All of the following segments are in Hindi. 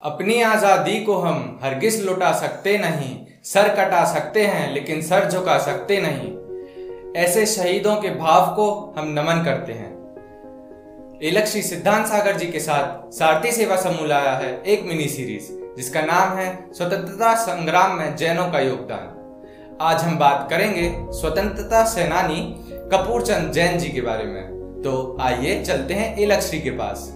अपनी आज़ादी को हम हरगिज़ लुटा सकते नहीं। सर कटा सकते हैं लेकिन सर झुका सकते नहीं। ऐसे शहीदों के भाव को हम नमन करते हैं। एलक श्री सिद्धांत सागर जी के साथ सारथी सेवा समूह लाया है एक मिनी सीरीज जिसका नाम है स्वतंत्रता संग्राम में जैनों का योगदान। आज हम बात करेंगे स्वतंत्रता सेनानी कपूर चंद जैन जी के बारे में। तो आइए चलते हैं एलक श्री के पास।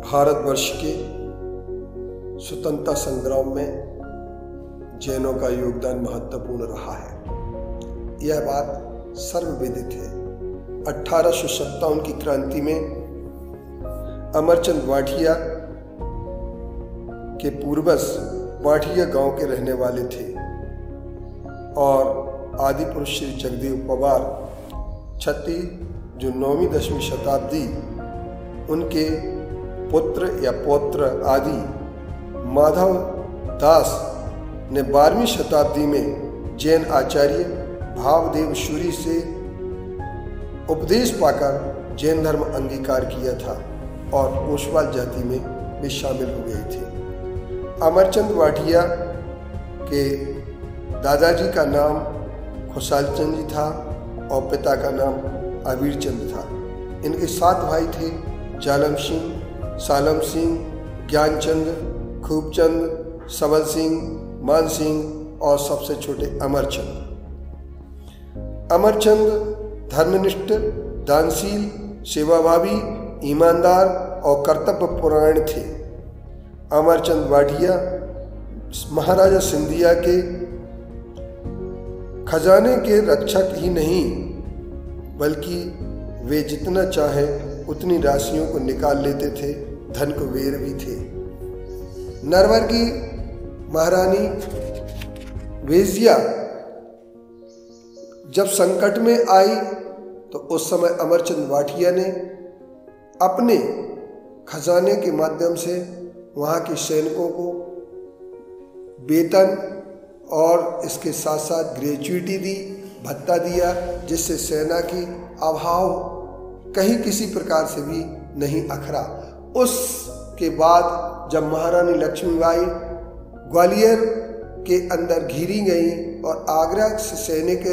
भारतवर्ष के स्वतंत्रता संग्राम में जैनों का योगदान महत्वपूर्ण रहा है। यह बात सर्वविदित है। 1857 की क्रांति में अमरचंद वाठिया के पूर्वज वाठिया गांव के रहने वाले थे और आदिपुरुष श्री जगदेव पवार छत्ती जो 9वीं 10वीं शताब्दी उनके पुत्र या पौत्र आदि माधव दास ने 12वीं शताब्दी में जैन आचार्य भावदेव शूरी से उपदेश पाकर जैन धर्म अंगीकार किया था और ओसवाल जाति में वे शामिल हो गए थे। अमरचंद वाठिया के दादाजी का नाम खुशाल चंद जी था और पिता का नाम अबीर चंद था। इनके 7 भाई थे, जालम सिंह, सालम सिंह, ज्ञानचंद, खूबचंद, सबल सिंह, मान सिंह और सबसे छोटे अमरचंद। अमरचंद धर्मनिष्ठ, दानशील, सेवाभावी, ईमानदार और कर्तव्यपरायण थे। अमरचंद वाठिया महाराजा सिंधिया के खजाने के रक्षक ही नहीं बल्कि वे जितना चाहे उतनी राशियों को निकाल लेते थे, धन को वेर भी थे। नरवर की महारानी वेजिया जब संकट में आई तो उस समय अमरचंद वाठिया ने अपने खजाने के माध्यम से वहाँ के सैनिकों को वेतन और इसके साथ साथ ग्रेच्युइटी दी, भत्ता दिया, जिससे सेना की अभाव कहीं किसी प्रकार से भी नहीं अखरा। उसके बाद जब महारानी लक्ष्मीबाई ग्वालियर के अंदर घिरी गई और आगरा से सैनिक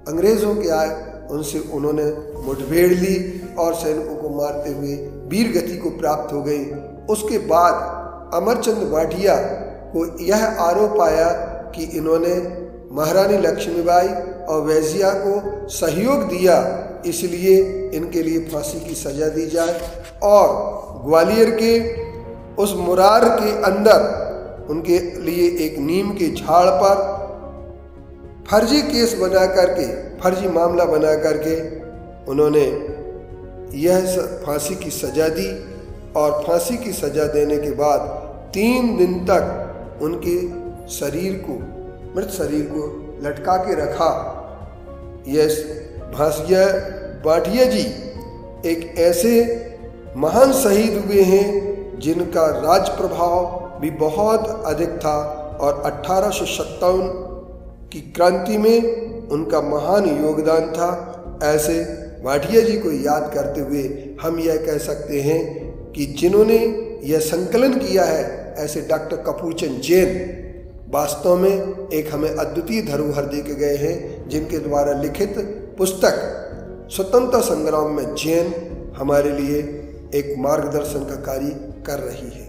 अंग्रेजों के आए, उनसे उन्होंने मुठभेड़ ली और सैनिकों को मारते हुए वीर गति को प्राप्त हो गई। उसके बाद अमरचंद वाठिया को यह आरोप आया कि इन्होंने महारानी लक्ष्मीबाई और वैजिया को सहयोग दिया, इसलिए इनके लिए फांसी की सजा दी जाए और ग्वालियर के उस मुरार के अंदर उनके लिए एक नीम के झाड़ पर फर्जी केस बना करके, फर्जी मामला बना करके उन्होंने यह शफांसी की सजा दी और फांसी की सजा देने के बाद 3 दिन तक उनके शरीर को, मृत शरीर को लटका के रखा। यह वाठिया जी एक ऐसे महान शहीद हुए हैं जिनका राज प्रभाव भी बहुत अधिक था और 1857 की क्रांति में उनका महान योगदान था। ऐसे वाठिया जी को याद करते हुए हम यह कह सकते हैं कि जिन्होंने यह संकलन किया है, ऐसे डॉक्टर कपूर चंद जैन वास्तव में एक हमें अद्वितीय धरोहर दे के गए हैं, जिनके द्वारा लिखित पुस्तक स्वतंत्रता संग्राम में जैन हमारे लिए एक मार्गदर्शन का कार्य कर रही है।